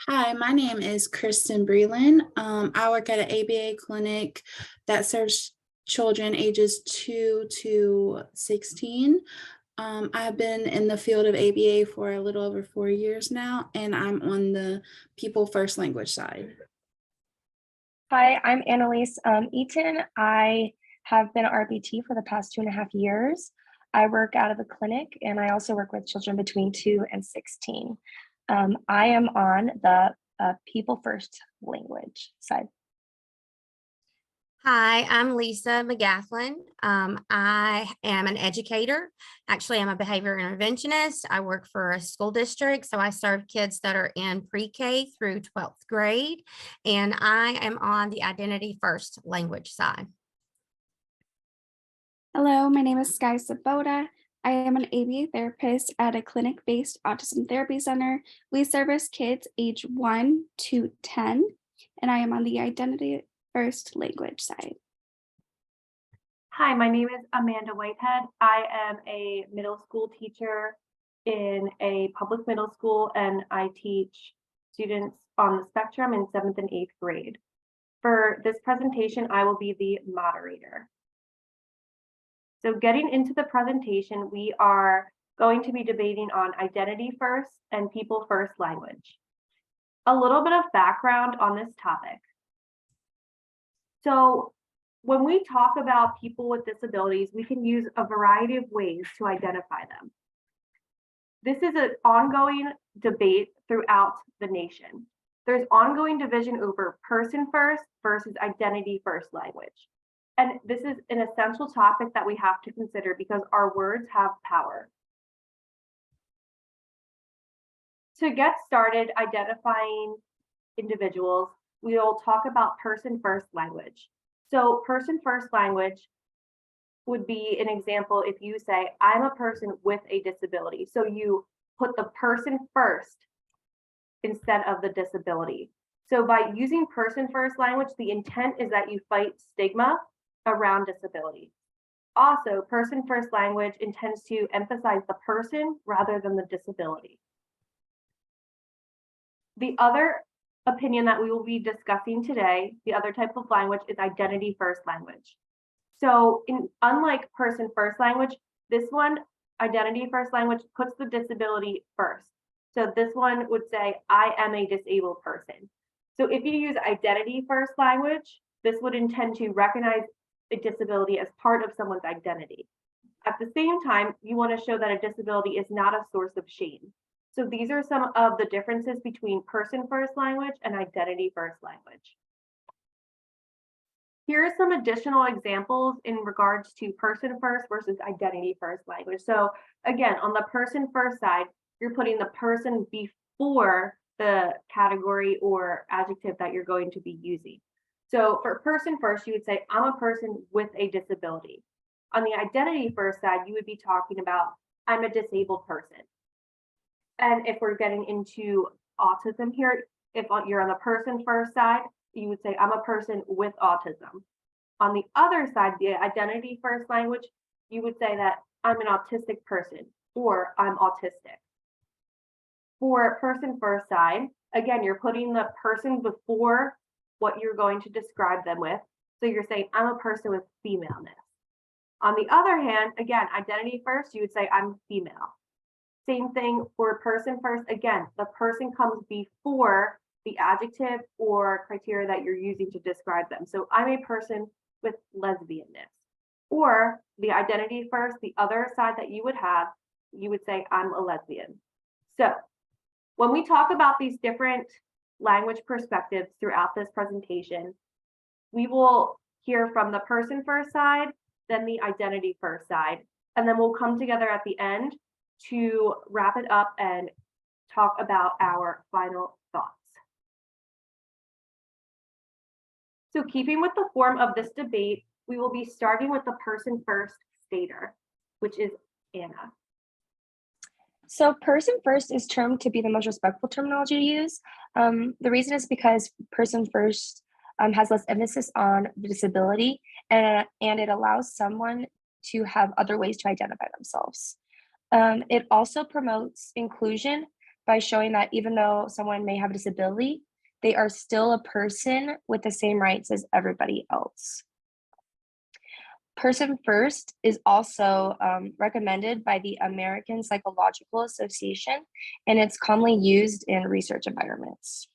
Hi, my name is Kristen Breland. I work at an ABA clinic that serves children ages 2 to 16. I've been in the field of ABA for a little over 4 years now, and I'm on the people first language side. Hi, I'm Annalise Eaton. I have been an RBT for the past 2.5 years. I work out of a clinic and I also work with children between 2 and 16. I am on the people first language side. Hi, I'm Lisa McGathlin. I am an educator. Actually, I'm a behavior interventionist. I work for a school district, so I serve kids that are in pre-K through 12th grade, and I am on the identity first language side. Hello, my name is Sky Sabota. I am an ABA therapist at a clinic-based autism therapy center. We service kids age 1 to 10, and I am on the identity first language side. Hi, my name is Amanda Whitehead. I am a middle school teacher in a public middle school, and I teach students on the spectrum in 7th and 8th grade. For this presentation, I will be the moderator. So getting into the presentation, we are going to be debating on identity first and people first language. A little bit of background on this topic. So when we talk about people with disabilities, we can use a variety of ways to identify them. This is an ongoing debate throughout the nation. There's ongoing division over person first versus identity first language. And this is an essential topic that we have to consider because our words have power. To get started identifying individuals, we'll talk about person first language. So person first language would be an example if you say, I'm a person with a disability. So you put the person first instead of the disability. So by using person first language, the intent is that you fight stigma around disability. Also, person first language intends to emphasize the person rather than the disability. The other opinion that we will be discussing today, the other type of language, is identity first language. So unlike person first language, this one, identity first language, puts the disability first. So this one would say, I am a disabled person. So if you use identity first language, this would intend to recognize a disability as part of someone's identity. At the same time, you want to show that a disability is not a source of shame. So these are some of the differences between person first language and identity first language. Here are some additional examples in regards to person first versus identity first language. So again, on the person first side, you're putting the person before the category or adjective that you're going to be using. So for person first, you would say, I'm a person with a disability. On the identity first side, you would be talking about, I'm a disabled person. And if we're getting into autism here, if you're on the person first side, you would say, I'm a person with autism. On the other side, the identity first language, you would say that I'm an autistic person or I'm autistic. For person first side, again, you're putting the person before what you're going to describe them with. So you're saying, I'm a person with femaleness. On the other hand, again, identity first, you would say, I'm female. Same thing for person first. Again, the person comes before the adjective or criteria that you're using to describe them. So I'm a person with lesbianness. Or the identity first, the other side that you would have, you would say, I'm a lesbian. So when we talk about these different language perspectives throughout this presentation, we will hear from the person first side, then the identity first side, and then we'll come together at the end to wrap it up and talk about our final thoughts. So keeping with the form of this debate, we will be starting with the person first stater, which is Anna. So person first is termed to be the most respectful terminology to use. The reason is because person first has less emphasis on the disability and it allows someone to have other ways to identify themselves. It also promotes inclusion by showing that even though someone may have a disability, they are still a person with the same rights as everybody else. Person first is also recommended by the American Psychological Association, and it's commonly used in research environments.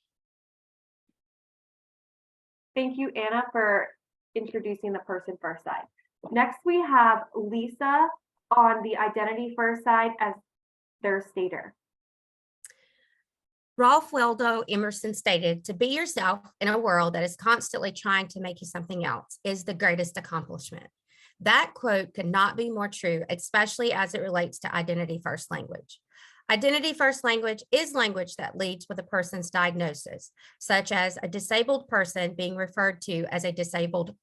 Thank you, Anna, for introducing the person first side. Next, we have Lisa on the identity first side as their stater. Ralph Waldo Emerson stated, "To be yourself in a world that is constantly trying to make you something else is the greatest accomplishment." That quote could not be more true, especially as it relates to identity first language. Identity first language is language that leads with a person's diagnosis, such as a disabled person being referred to as a disabled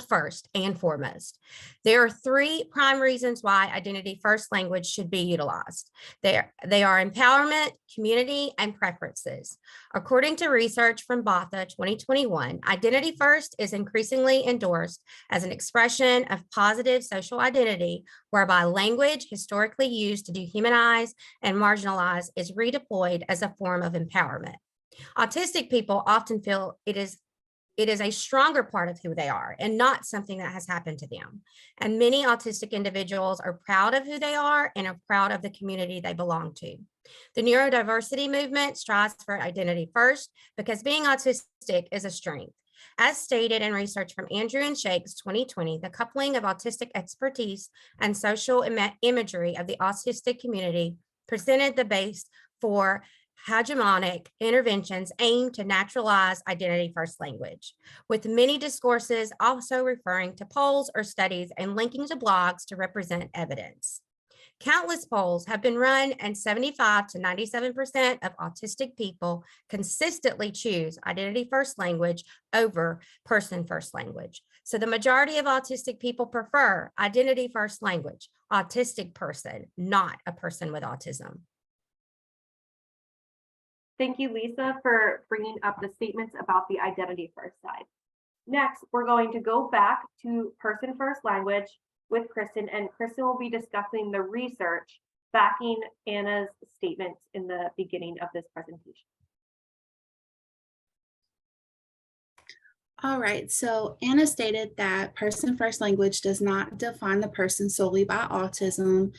first and foremost. There are three prime reasons why identity first language should be utilized. They are empowerment, community, and preferences. According to research from BATHA 2021, identity first is increasingly endorsed as an expression of positive social identity, whereby language historically used to dehumanize and marginalize is redeployed as a form of empowerment. Autistic people often feel it is a stronger part of who they are and not something that has happened to them. And many autistic individuals are proud of who they are and are proud of the community they belong to. The neurodiversity movement strives for identity first because being autistic is a strength. As stated in research from Andrew and Shakes 2020, the coupling of autistic expertise and social imagery of the autistic community presented the base for hegemonic interventions aimed to naturalize identity first language, with many discourses also referring to polls or studies and linking to blogs to represent evidence. Countless polls have been run, and 75 to 97% of autistic people consistently choose identity first language over person first language. So the majority of autistic people prefer identity first language, autistic person, not a person with autism. Thank you, Lisa, for bringing up the statements about the identity first side. Next, we're going to go back to person first language with Kristen, and Kristen will be discussing the research backing Anna's statements in the beginning of this presentation. All right, so Anna stated that person first language does not define the person solely by autism,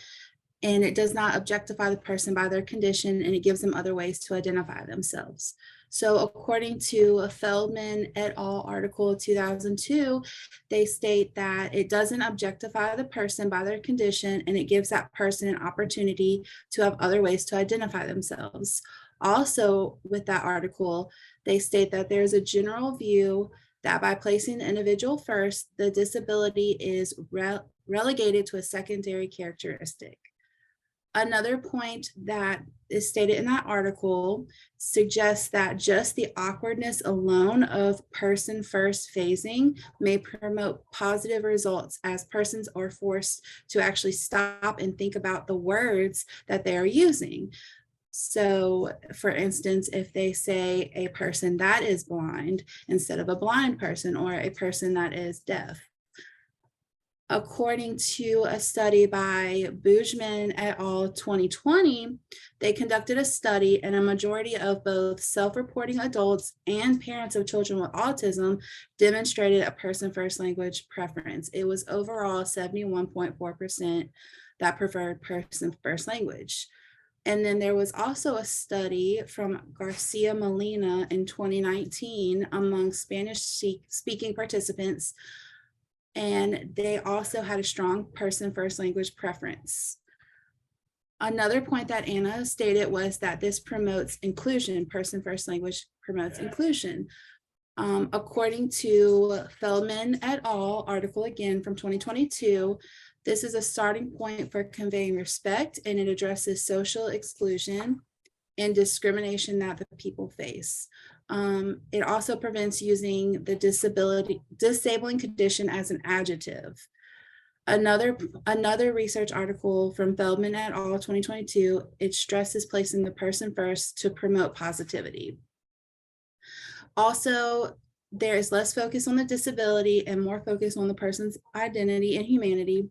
and it does not objectify the person by their condition, and it gives them other ways to identify themselves. So according to a Feldman et al. Article 2002, they state that it doesn't objectify the person by their condition, and it gives that person an opportunity to have other ways to identify themselves. Also, with that article, they state that there's a general view that by placing the individual first, the disability is relegated to a secondary characteristic. Another point that is stated in that article suggests that just the awkwardness alone of person first phasing may promote positive results, as persons are forced to actually stop and think about the words that they are using. So, for instance, if they say a person that is blind instead of a blind person, or a person that is deaf. According to a study by Boojman et al. 2020, they conducted a study, and a majority of both self-reporting adults and parents of children with autism demonstrated a person-first language preference. It was overall 71.4% that preferred person-first language. And then there was also a study from Garcia Molina in 2019 among Spanish-speaking participants, and they also had a strong person first language preference. Another point that Anna stated was that this promotes inclusion. Person first language promotes inclusion. According to Feldman et al. Article again from 2022, this is a starting point for conveying respect, and it addresses social exclusion and discrimination that the people face. It also prevents using the disabling condition as an adjective. Another research article from Feldman et al. 2022, it stresses placing the person first to promote positivity. Also, there is less focus on the disability and more focus on the person's identity and humanity.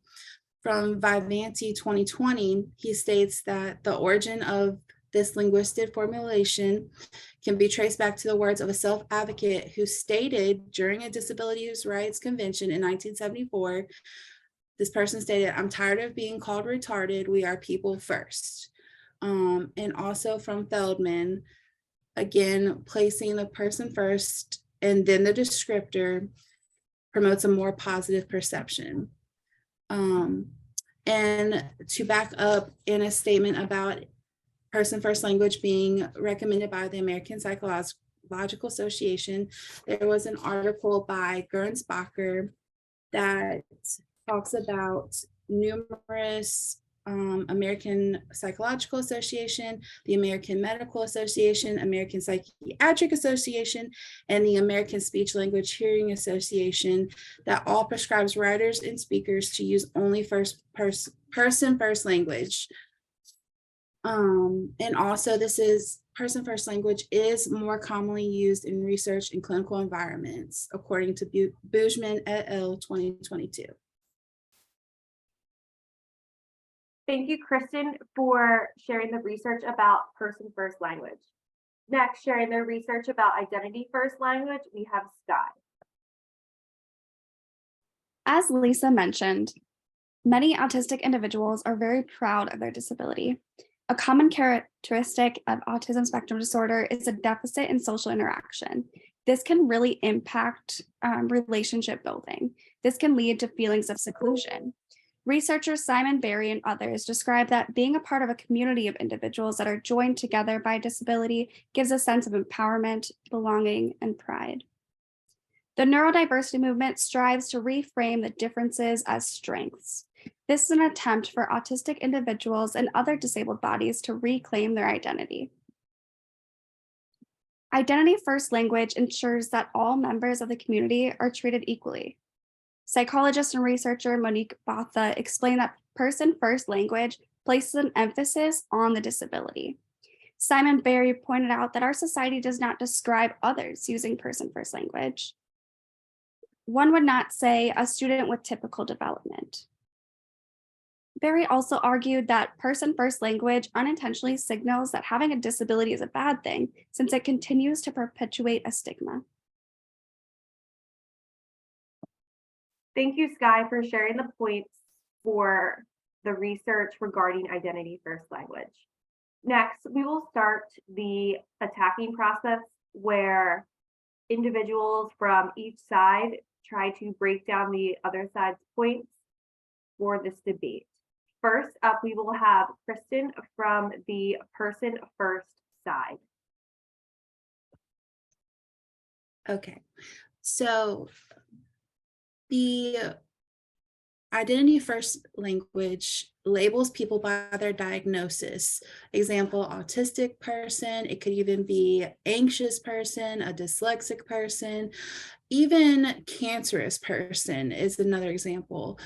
From Vivanti 2020, he states that the origin of This linguistic formulation can be traced back to the words of a self-advocate who stated during a disabilities rights convention in 1974, this person stated, "I'm tired of being called retarded. We are people first." And also from Feldman, again, placing the person first and then the descriptor promotes a more positive perception. And to back up in a statement about person first language being recommended by the American Psychological Association, there was an article by Gernsbacher that talks about numerous American Psychological Association, the American Medical Association, American Psychiatric Association, and the American Speech Language Hearing Association that all prescribes writers and speakers to use only person first language. And also this is person first language is more commonly used in research and clinical environments, according to Boojman et al. 2022. Thank you, Kristen, for sharing the research about person first language. Next, sharing their research about identity first language, we have Sky. As Lisa mentioned, many autistic individuals are very proud of their disability. A common characteristic of autism spectrum disorder is a deficit in social interaction. This can really impact relationship building. This can lead to feelings of seclusion. Researchers Simon Barry and others describe that being a part of a community of individuals that are joined together by disability gives a sense of empowerment, belonging, and pride. The neurodiversity movement strives to reframe the differences as strengths. This is an attempt for autistic individuals and other disabled bodies to reclaim their identity. Identity first language ensures that all members of the community are treated equally. Psychologist and researcher Monique Botha explained that person first language places an emphasis on the disability. Simon Barry pointed out that our society does not describe others using person first language. One would not say a student with typical development. Barry also argued that person first language unintentionally signals that having a disability is a bad thing, since it continues to perpetuate a stigma. Thank you, Sky, for sharing the points for the research regarding identity first language. Next, we will start the attacking process where individuals from each side try to break down the other side's points for this debate. First up, we will have Kristen from the person first side. Okay, so the identity first language labels people by their diagnosis. Example, autistic person, it could even be anxious person, a dyslexic person, even cancerous person is another example.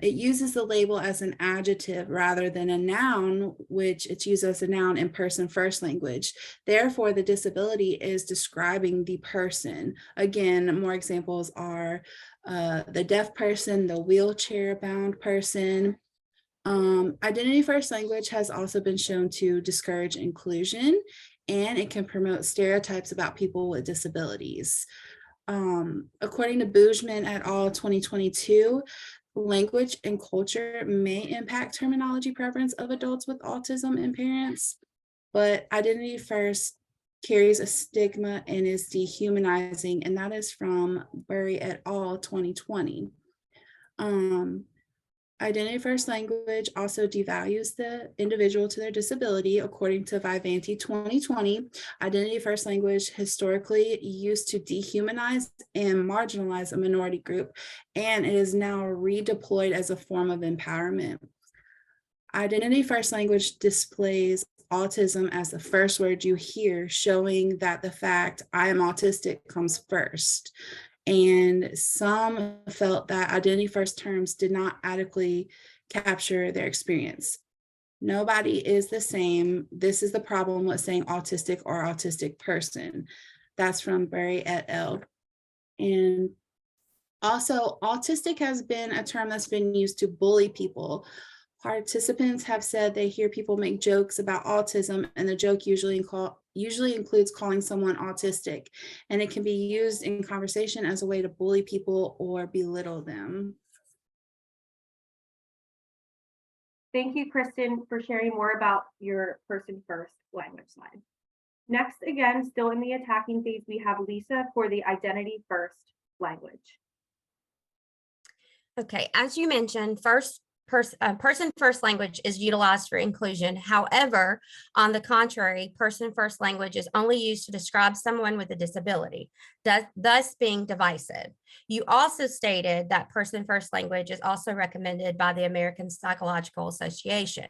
It uses the label as an adjective rather than a noun, which it's used as a noun in person first language. Therefore, the disability is describing the person. Again, more examples are the deaf person, the wheelchair bound person. Identity first language has also been shown to discourage inclusion, and it can promote stereotypes about people with disabilities. According to Boojman et al. 2022, language and culture may impact terminology preference of adults with autism and parents, but identity first carries a stigma and is dehumanizing, and that is from Burry et al. 2020. Identity first language also devalues the individual to their disability. According to Vivanti 2020, identity first language historically used to dehumanize and marginalize a minority group, and it is now redeployed as a form of empowerment. Identity first language displays autism as the first word you hear, showing that the fact I am autistic comes first. And some felt that identity first terms did not adequately capture their experience. Nobody is the same. This is the problem with saying autistic or autistic person. That's from Burry et al. And also, autistic has been a term that's been used to bully people. Participants have said they hear people make jokes about autism, and the joke usually includes calling someone autistic, and it can be used in conversation as a way to bully people or belittle them. Thank you, Kristen, for sharing more about your person first language slide. Next, again, still in the attacking phase, we have Lisa for the identity first language. Okay, as you mentioned, person first language is utilized for inclusion. However, on the contrary, person first language is only used to describe someone with a disability, thus being divisive. You also stated that person first language is also recommended by the American Psychological Association.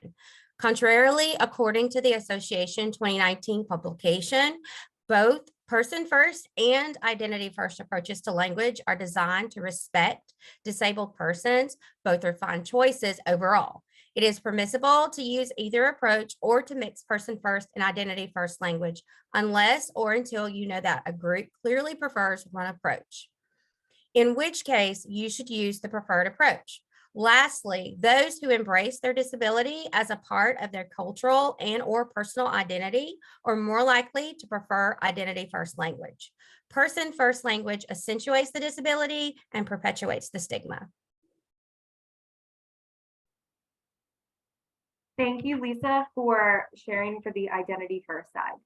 Contrarily, according to the Association 2019 publication, both person first and identity first approaches to language are designed to respect disabled persons. Both are fine choices overall. It is permissible to use either approach or to mix person first and identity first language unless or until you know that a group clearly prefers one approach, in which case you should use the preferred approach. Lastly, those who embrace their disability as a part of their cultural and or personal identity are more likely to prefer identity first language. Person first language accentuates the disability and perpetuates the stigma. Thank you, Lisa, for sharing for the identity first side.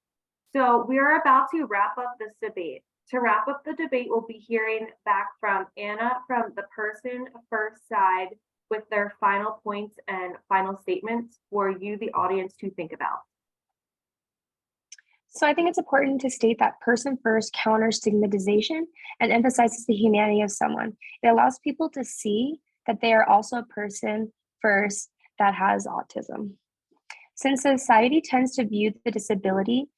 So we're about to wrap up this debate. To wrap up the debate, we'll be hearing back from Anna from the person first side with their final points and final statements for you, the audience, to think about. So I think it's important to state that person first counters stigmatization and emphasizes the humanity of someone. It allows people to see that they are also a person first that has autism. Since society tends to view the disability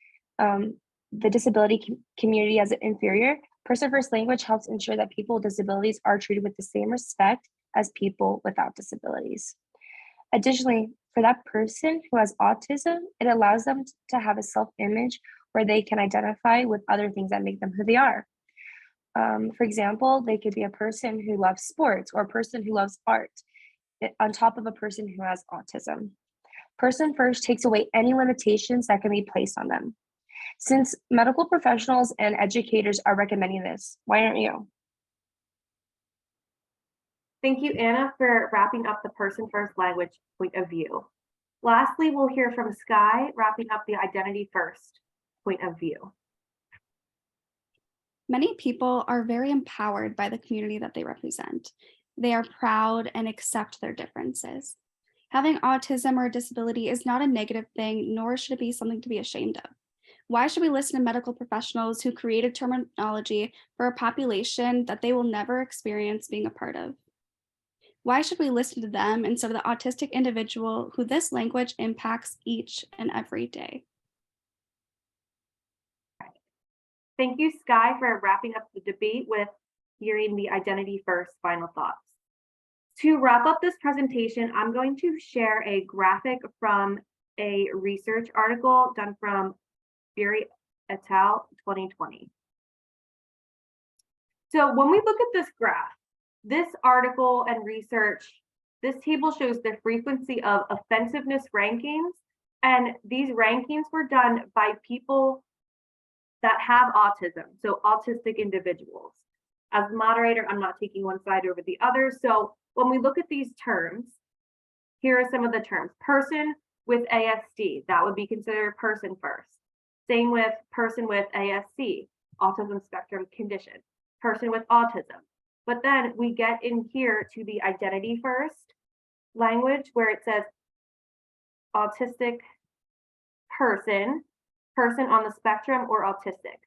community as inferior, person first language helps ensure that people with disabilities are treated with the same respect as people without disabilities. Additionally, for that person who has autism, it allows them to have a self-image where they can identify with other things that make them who they are. For example, they could be a person who loves sports or a person who loves art on top of a person who has autism. Person first takes away any limitations that can be placed on them. Since medical professionals and educators are recommending this, why aren't you? Thank you, Anna, for wrapping up the person first language point of view. Lastly, we'll hear from Sky, wrapping up the identity first point of view. Many people are very empowered by the community that they represent. They are proud and accept their differences. Having autism or a disability is not a negative thing, nor should it be something to be ashamed of. Why should we listen to medical professionals who created terminology for a population that they will never experience being a part of? Why should we listen to them instead of the autistic individual who this language impacts each and every day? Thank you, Sky, for wrapping up the debate with hearing the identity first final thoughts. To wrap up this presentation, I'm going to share a graphic from a research article done from Berry et al. 2020. So when we look at this graph, this article and research, this table shows the frequency of offensiveness rankings, and these rankings were done by people that have autism, so autistic individuals. As the moderator, I'm not taking one side over the other. So when we look at these terms, here are some of the terms. Person with ASD, that would be considered person first. Same with person with ASC, autism spectrum condition, person with autism. But then we get in here to the identity first language where it says autistic person, person on the spectrum or autistic.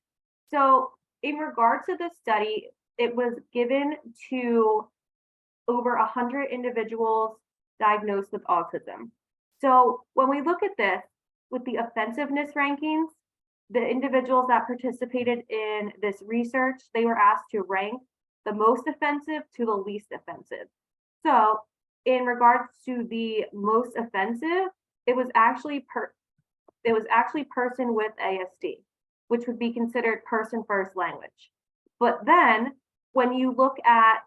So in regard to this study, it was given to over 100 individuals diagnosed with autism. So when we look at this with the offensiveness rankings, the individuals that participated in this research, they were asked to rank the most offensive to the least offensive. So in regards to the most offensive, it was actually person with ASD, which would be considered person first language. But then when you look at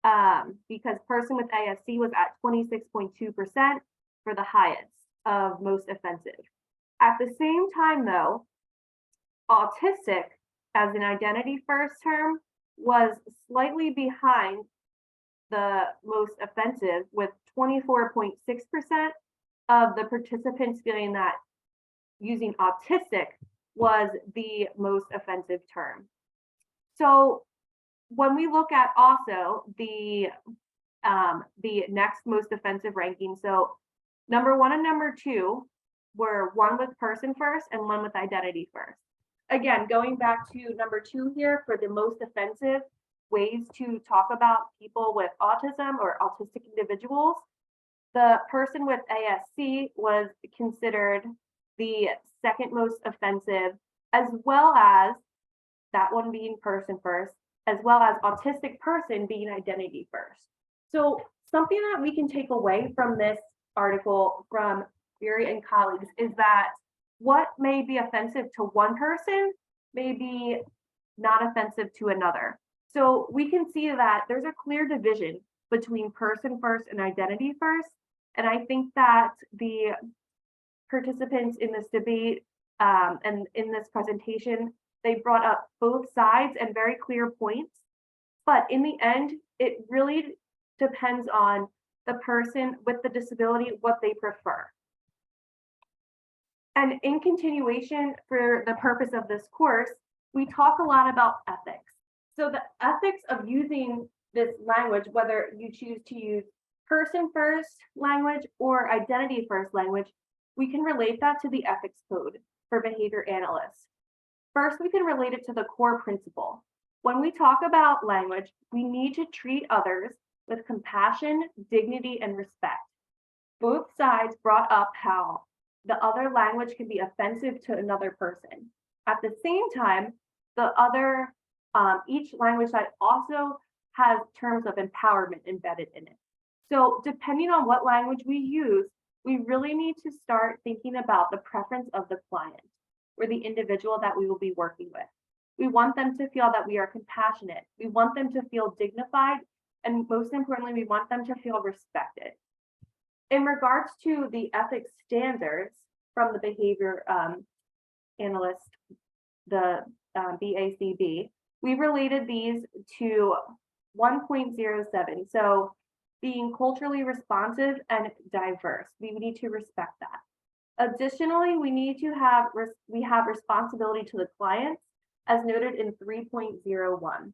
because person with ASC was at 26.2% for the highest of most offensive. At the same time, though, autistic as an identity first term was slightly behind the most offensive, with 24.6% of the participants feeling that using autistic was the most offensive term. So when we look at also the next most offensive ranking, so number 1 and number 2 were one with person first and one with identity first. Again, going back to number 2 here for the most offensive ways to talk about people with autism or autistic individuals, the person with ASC was considered the second most offensive, as well as that one being person first, as well as autistic person being identity first. So something that we can take away from this article from Fury and colleagues is that what may be offensive to one person may be not offensive to another. So we can see that there's a clear division between person first and identity first. And I think that the participants in this debate and in this presentation, they brought up both sides and very clear points. But in the end, it really depends on the person with the disability, what they prefer. And in continuation, for the purpose of this course, we talk a lot about ethics. So the ethics of using this language, whether you choose to use person first language or identity first language, we can relate that to the ethics code for behavior analysts. First, we can relate it to the core principle. When we talk about language, we need to treat others with compassion, dignity, and respect. Both sides brought up how the other language can be offensive to another person. At the same time, the other, each language side also has terms of empowerment embedded in it. So depending on what language we use, we really need to start thinking about the preference of the client or the individual that we will be working with. We want them to feel that we are compassionate. We want them to feel dignified. And most importantly, we want them to feel respected. In regards to the ethics standards from the behavior analyst, the BACB, we related these to 1.07. So being culturally responsive and diverse, we need to respect that. Additionally, we have responsibility to the clients as noted in 3.01.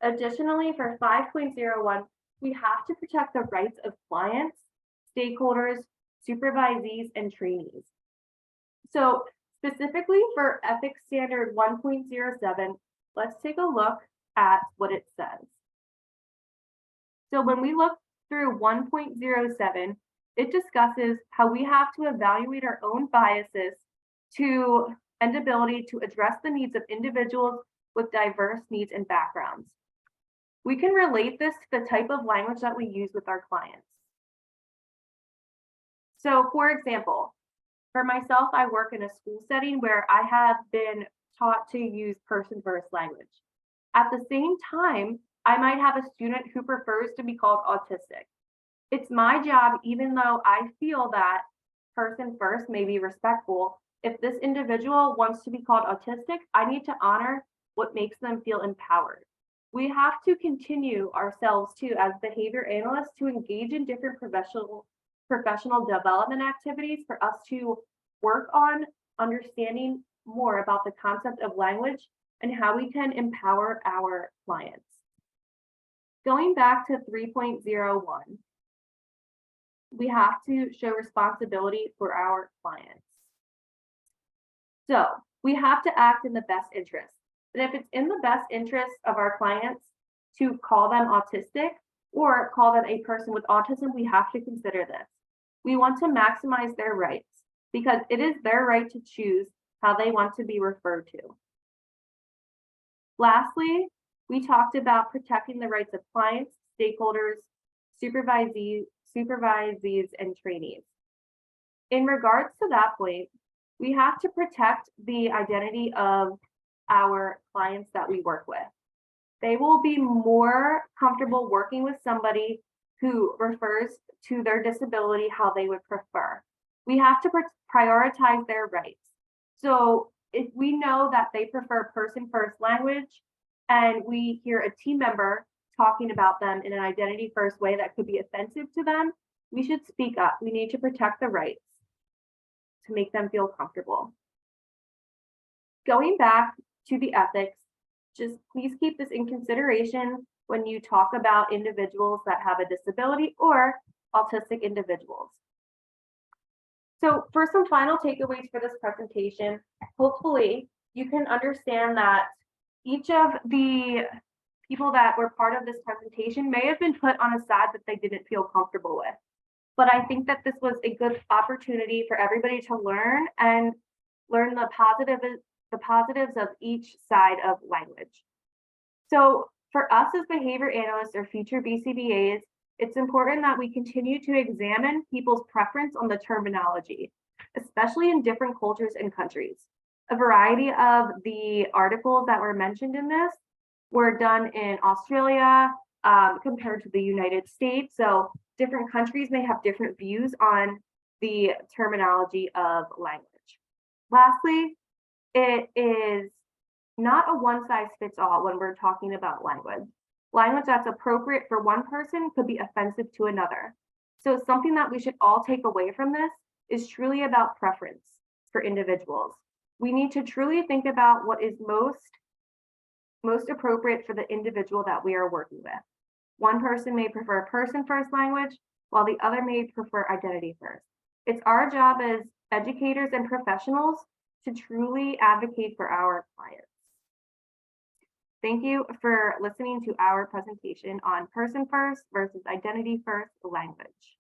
Additionally, for 5.01, we have to protect the rights of clients, stakeholders, supervisees, and trainees. So specifically for ethics standard 1.07, let's take a look at what it says. So when we look through 1.07, it discusses how we have to evaluate our own biases and ability to address the needs of individuals with diverse needs and backgrounds. We can relate this to the type of language that we use with our clients. So for example, for myself, I work in a school setting where I have been taught to use person first language. At the same time, I might have a student who prefers to be called autistic. It's my job, even though I feel that person first may be respectful, if this individual wants to be called autistic, I need to honor what makes them feel empowered. We have to continue ourselves too as behavior analysts to engage in different professional development activities for us to work on understanding more about the concept of language and how we can empower our clients. Going back to 3.01, we have to show responsibility for our clients. So we have to act in the best interest. And if it's in the best interest of our clients to call them autistic or call them a person with autism, we have to consider this. We want to maximize their rights because it is their right to choose how they want to be referred to. Lastly, we talked about protecting the rights of clients, stakeholders, supervisees, and trainees. In regards to that point, we have to protect the identity of our clients that we work with. They will be more comfortable working with somebody who refers to their disability how they would prefer. We have to prioritize their rights. So if we know that they prefer person first language and we hear a team member talking about them in an identity first way that could be offensive to them, we should speak up. We need to protect the rights to make them feel comfortable. Going back to the ethics, just please keep this in consideration when you talk about individuals that have a disability or autistic individuals. So for some final takeaways for this presentation, hopefully you can understand that each of the people that were part of this presentation may have been put on a side that they didn't feel comfortable with. But I think that this was a good opportunity for everybody to learn and learn the positives of each side of language. So for us as behavior analysts or future BCBAs, it's important that we continue to examine people's preference on the terminology, especially in different cultures and countries. A variety of the articles that were mentioned in this were done in Australia compared to the United States. So different countries may have different views on the terminology of language. Lastly, it is not a one size fits all when we're talking about language. Language that's appropriate for one person could be offensive to another. So something that we should all take away from this is truly about preference for individuals. We need to truly think about what is most appropriate for the individual that we are working with. One person may prefer person first language, while the other may prefer identity first. It's our job as educators and professionals to truly advocate for our clients. Thank you for listening to our presentation on person first versus identity first language.